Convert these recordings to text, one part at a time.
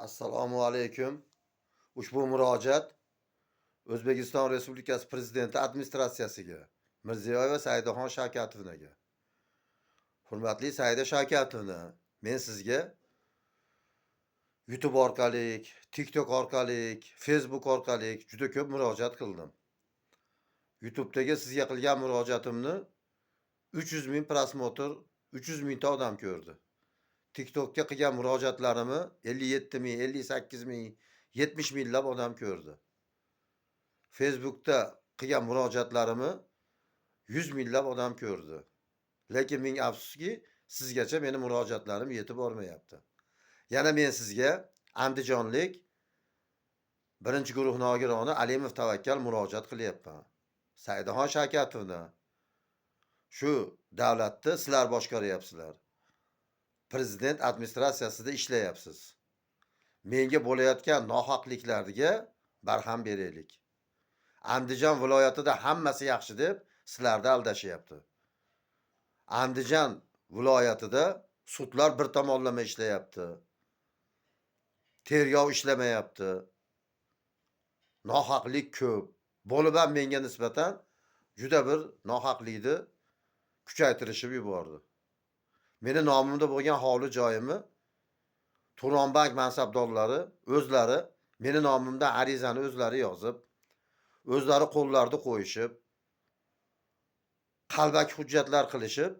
Assalomu alaykum. Ushbu murojaat O'zbekiston Respublikasi Prezidenti administratsiyasiga, Mirziyoyeva Saidaxon Shavkatovnaga. Hurmatli Saida Shavkatovna, men sizga YouTube orqali, TikTok orqali, Facebook orqali juda ko'p murojaat qildim. YouTube'dagi sizga qilgan murojaatimni 300 ming prosmotr, 300 mingta odam ko'rdi. TikTok'ga qilgan murojaatlarimni 57 ming, 58 ming, 70 minglab odam ko'rdi. Facebook'da qilgan murojaatlarimni 100 minglab odam ko'rdi. Lekin ming afsuski, sizgacha meni murojaatlarim yetib bormayapti. Yana men sizga Andijonlik 1-guruh nogironi Alimov Tavakkal murojaat qilyapman. Saidaxon Shavkatovna, shu davlatni sizlar boshqaryapsizlar. Prezident administratsiyasida ishlayapsiz. Menga bo'layotgan nohaqliklarga barham beraylik. Andijon viloyatida hammasi yaxshi deb sizlarni aldashyapti. Andijon viloyatida sudlar bir tomonlama ishlayapti. Tergov ishlamayapti. Nohaqlik ko'p. Bo'lib ham menga nisbatan juda bir nohaqlikni kuchaytirishib yubordi. Meni nomimda bo'lgan hovli joyimni Turonbank mansabdorlari o'zlari meni nomimdan arizani o'zlari yozib, o'zlari qo'llarida qo'yishib, qalbak hujjatlar qilishib,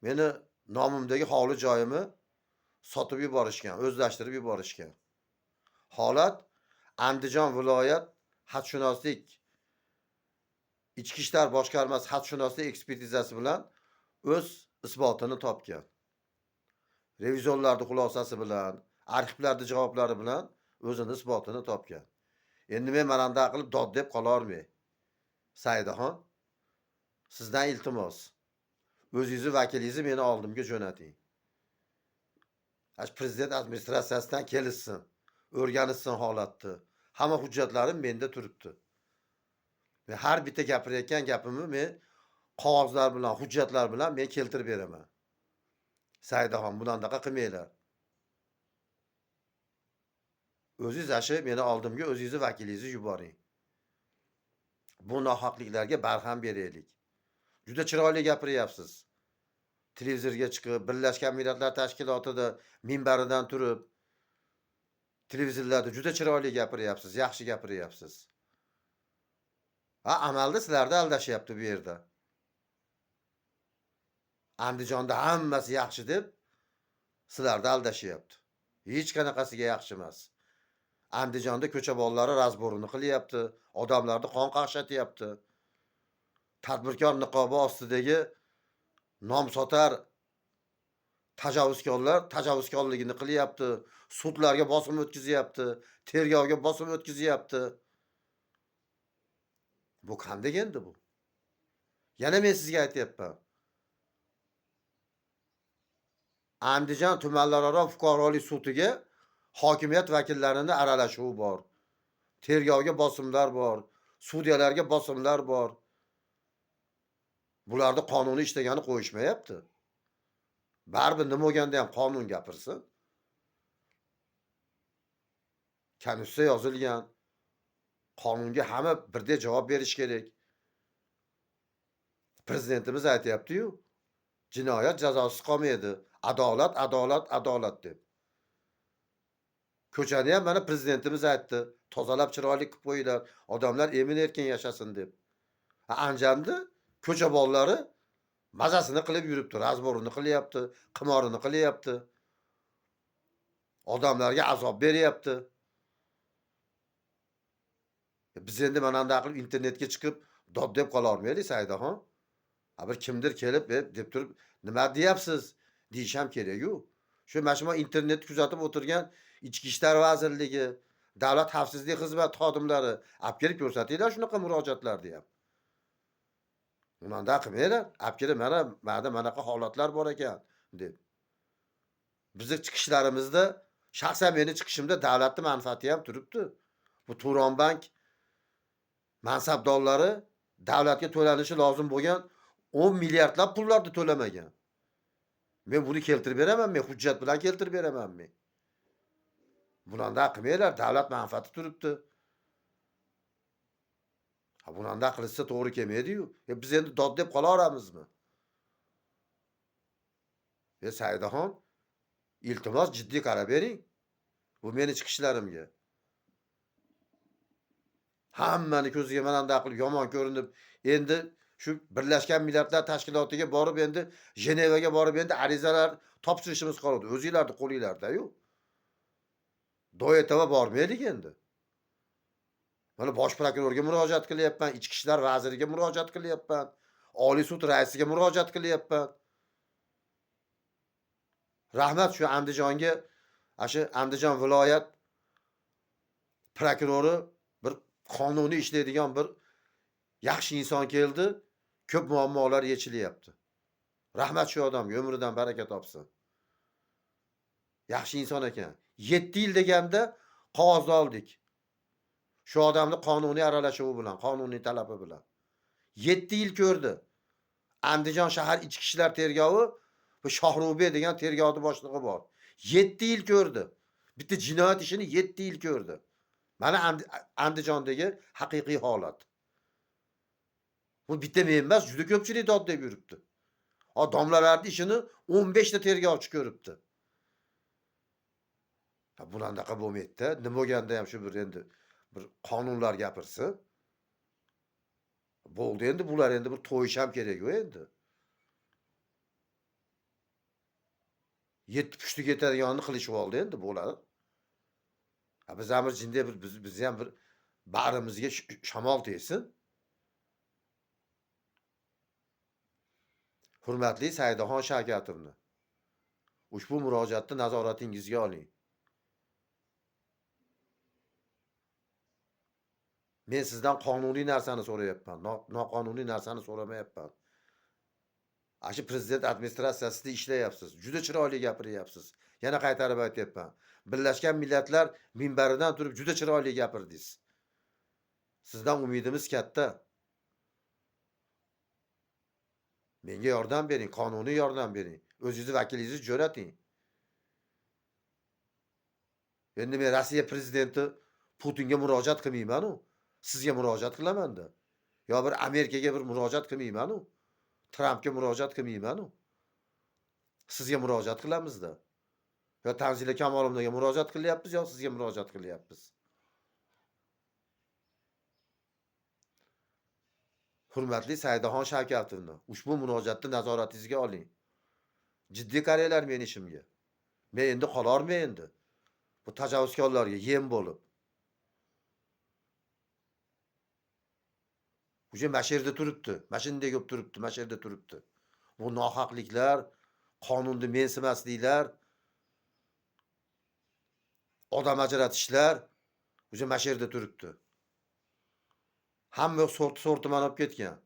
meni nomimdagi hovli joyimni sotib yuborishgan, o'zlashtirib yuborishgan. Holat Andijon viloyat xatshunoslik Ichki ishlar boshqarmasi xatshunoslik ekspertizasi bilan o'z isbotini topgan. Revizorlarning xulosasi bilan, arxivlarning javoblari bilan o'zini isbotini topgan. Endi men mana qilib dod deb qolarmay. Saidaxon, sizdan iltimos, o'zingizni vakilingizni meni oldimga jo'nating. Prezident administratsiyasidan kelishsin, o'rganishsin holatni. Hamma hujjatlarim menda turibdi. Men har bitta gapirayotgan gapimni men qog'ozlar bilan, hujjatlar bilan men keltirib beraman. Saidaxon, bunandaqa qilmanglar. O'zingiz ashi meni oldimga o'zingizni vakilingizni yuboring. Bu nohaqliklarga barham beraylik. Juda chiroyli gapiryapsiz. Televizorga chiqib, Birlashgan Millatlar Tashkilotida minbaridan turib, televizorlarda juda chiroyli gapiryapsiz, yaxshi gapiryapsiz. Amalda sizlarni aldashyapti bu yerda. Andijonda hammasi yaxshi deb sizlarni aldashyapti. Hech qanaqasiga yaxshi emas. Andijonda ko'cha bolalari razborini qilyapti, odamlarni qon qaqshatyapti. Tadbirkor niqobi ostidagi nomsotar tajovuzkorlar tajovuzkorligini qilyapti, sudlarga bosim o'tkazyapti, tergovga bosim o'tkazyapti. Bu qanday endi bu? Yana men sizga aytayapman. Andijon tumanlararo fuqarolik sudiga hokimiyat vakillarini aralashuvi bor. Tergovga bosimlar bor, sudyalarga bosimlar bor. Bularni qonuniy ishlagani qo'yishmayapti. Baribir nima bo'lganda ham qonun gapirsin. Konstitutsiya yozilgan. Qonunga hamma birdek javob berish kerak. Prezidentimiz aytayapti-yu, jinoyat jazosiz qolmaydi. Adolat, adolat, adolat deb. Ko'chani ham mana prezidentimiz aytdi, tozalab chiroyli qilib qo'yinglar, odamlar emin-erkin yashasin deb. Andijonda ko'cha bolalari mazasini qilib yuribdi, razborini qilyapti, qimorini qilyapti. Odamlarga azob beryapti. Biz endi mana bunday qilib internetga chiqib dod deb qolarmaylik, Saidaxon. Bir kimdir kelib deb turib, nima deyapsiz? Deyish ham kerak-ku. Shu mana shu internetni kuzatib o'tirgan Ichki ishlar vazirligi, Davlat xavfsizlik xizmati xodimlari olib kelib ko'rsatinglar shunaqa murojaatlarni ham. Bunday qilmanglar. Olib kelib mana bunaqa holatlar bor ekan deb. Bizning chiqishlarimizda, shaxsan meni chiqishimda davlatning manfaati ham turibdi. Bu Turonbank mansabdorlari davlatga to'lanishi lozim bo'lgan 10 milliardlab pullarni to'lamagan. Men buni keltirib beraman, men hujjat bilan keltirib beraman men. Bundan da qilmanglar, davlat manfaati turibdi. Ha, bundan da qilishsa to'g'ri kelmaydi-yu. Biz endi dod deb qolaveramizmi? Saidaxon, iltimos jiddiy qarab bering. Bu meni chiqishlarimga. Hammani ko'ziga mananda qilib yomon ko'rinib, endi shu Birlashgan Millatlar Tashkilotiga borib, endi Jenevaga borib, endi arizalar topshirishimiz qoldi. O'zinglarni qo'linglarda-yu. Do'yetova bormaylik endi. Mana bosh prokurorga murojaat qilyapman, ichki ishlar vaziriga murojaat qilyapman, Oliy sud raisiga murojaat qilyapman. Rahmat shu Andijonga, shu Andijon viloyat prokurori bir qonuniy ishlaydigan bir yaxshi inson keldi. Ko'p muammolar yechilyapti. Rahmat shu odamga, umridan baraka topsin. Yaxshi inson ekan. 7 yil deganda qog'oz oldik. Shu odamni qonuniy aralashuvi bilan, qonuniy talabi bilan. 7 yil ko'rdi. Andijon shahar ichki ishlar tergovi bu Shohrubey degan tergovni boshlig'i bor. 7 yil ko'rdi. Bitta jinoyat ishini 7 yil ko'rdi. Mana Andijondagi haqiqiy holat. Bu bitta men emas, juda ko'pchilik dod deb yuribdi. Domlalarning ishini 15 ta tergovchi ko'ribdi. Bunaqa bo'lmaydi-da. Nima bo'lganda ham shu bir endi bir qonunlar gapirsin. Bo'ldi endi bular endi bir to'yish ham kerak-ku endi. 7 pushtiga yetadiganini qilishib oldi endi bo'ladi. Biz ham bir jinday biz ham bir bag'rimizga shamol tegsin. Hurmatli Saidaxon Shavkatovna, ushbu murojaatni nazoratingizga oling. Men sizdan qonuniy narsani so'rayapman, noqonuniy narsani so'ramayapman. Shu prezident administratsiyasida ishlayapsiz. Juda chiroyli gapiryapsiz. Yana qaytarib aytyapman. Birlashgan Millatlar minbaridan turib juda chiroyli gapirdingiz. Sizdan umidimiz katta. Menga yordam bering, qonuniy yordam bering. O'zingizni vakilingizni jo'nating. Endi men Rossiya prezidenti Putinga murojaat qilmayman-ku. Sizga murojaat qilaman-da. Yo bir Amerikaga bir murojaat qilmayman-ku. Trampga murojaat qilmayman-ku. Sizga murojaat qilamiz-da. Yo Tanzila Kamolovnaga murojaat qilyapmiz, yo sizga murojaat qilyapmiz. Hurmatli Saidaxon Shavkatovna, ushbu murojaatni nazoratingizga oling. Jiddiy qaranglar men ishimga. Men endi qolarman endi. Bu tajovuzkorlarga yem bo'lib. Uje masherda turibdi. Mashinada ko'p turibdi, masherda turibdi. Bu nohaqliklar, qonunni mensimasliklar, odam ajratishlar uje masherda turibdi. Hamma sorti manab ketgan.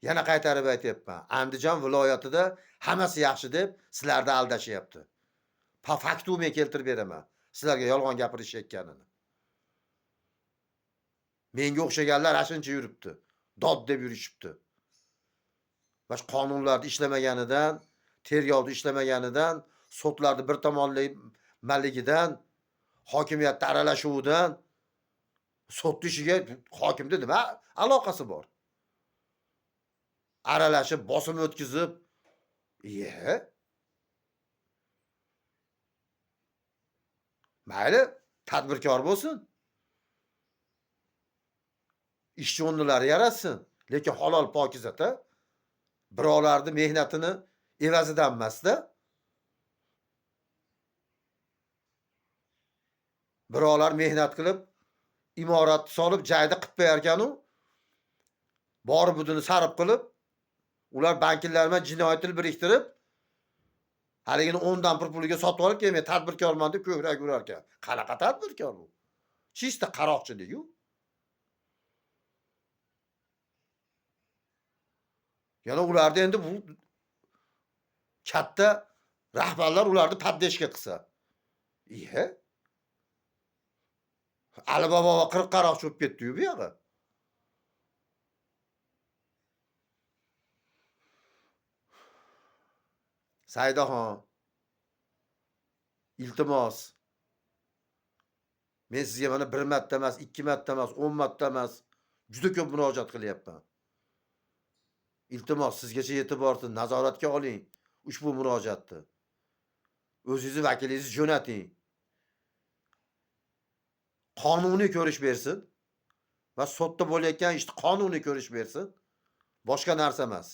Yana qaytarib aytyapman. Andijon viloyatida hammasi yaxshi deb sizlarni aldashyapti. Faktu men keltirib beraman. Sizlarga yolg'on gapirishayotganini. Menga o'xshaganlar ashuncha yuribdi. Dod deb yurishibdi. Bash qonunlarni ishlamaganidan, tergovni ishlamaganidan, sudlarni bir tomonlamaligidan, hokimiyatda aralashuvidan, sud ishiga hokimda nima aloqasi bor? Aralashib, bosim o'tkazib, mayli, tadbirkor bo'lsin. Ishchi o'rnlari yaratsin, lekin halol pokizada birovlarning mehnatini evazidan emas-da. Birovlar mehnat qilib, imorat solib, joyda qilib qo'yarkan-u, borib budini sarf qilib, ular banklar bilan jinoiy til biriktirib, haligini 10 dan puliga sotib olib kelmay tadbirkorman deb ko'krak urar ekan. Qanaqa tadbirkor bu? Chista qaroqchilik-ku. Yana ularda endi bu katta rahbarlar ularni paddeshga qilsa. Ali Bobo va 40 qaroqchi bo'lib ketdi-yu bu yoqqa. Saidaxon, iltimos, men sizga mana 1 marta emas, 2 marta emas, 10 marta emas, juda ko'p murojaat qilyapman. Iltimos, sizgacha yetib borsin, nazoratga oling ushbu murojaatni. O'zingizni vakilingizni jo'nating. Qonuniy ko'rish bersin va sudda bo'layotgan ishni qonuniy ko'rish bersin. Boshqa narsa emas.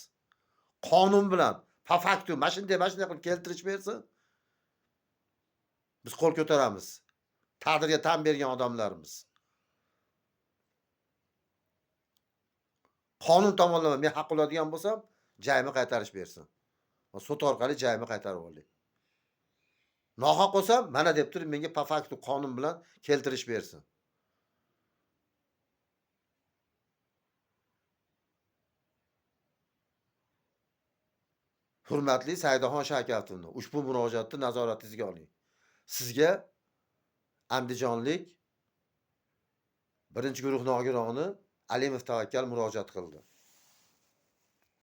Qonun bilan po faktu mana shunday qilib keltirish bersin. Biz qo'l ko'taramiz. Taqdirga tan bergan odamlarimiz. Qonun tomonlama men haq oladigan bo'lsam, joyimni qaytarish bersin. Va sud orqali joyimni qaytarib olay. Nohaq bo'lsam, mana deb turib menga po faktu qonun bilan keltirish bersin. Hurmatli Saidaxon Shakatovna, ushbu murojaatni nazoratingizga oling. Sizga andijonlik 1-guruh nogironi Alimov Tavakkal murojaat qildi.